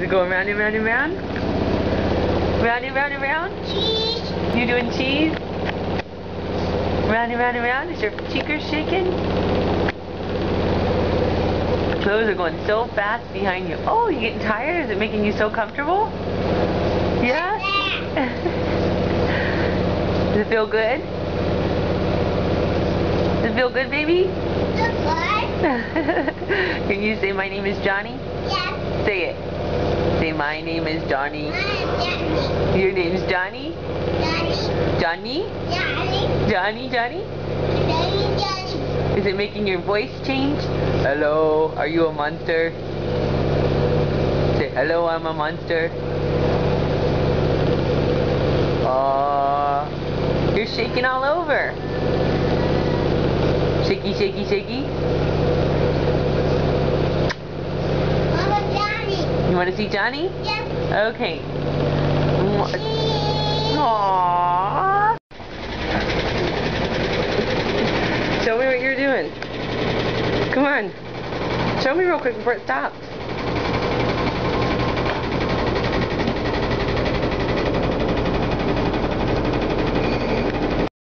Is it going round and round and round? Round and round and round? Cheese. You doing cheese? Round and round and round? Is your cheekers shaking? Clothes are going so fast behind you. Oh, you getting tired? Is it making you so comfortable? Yeah? Does it feel good? Does it feel good, baby? Can you say my name is Johnny? Yes. Say it. Say my name is Johnny. Johnny. Your name's Johnny? Johnny. Johnny? Johnny. Johnny? Johnny. Is it making your voice change? Hello, are you a monster? Say, hello, I'm a monster. You're shaking all over. Shaky, shaky, shaky. Mama, Johnny. You want to see Johnny? Yes. Okay. Cheese. Aww. Show me what you're doing. Come on. Show me real quick before it stops.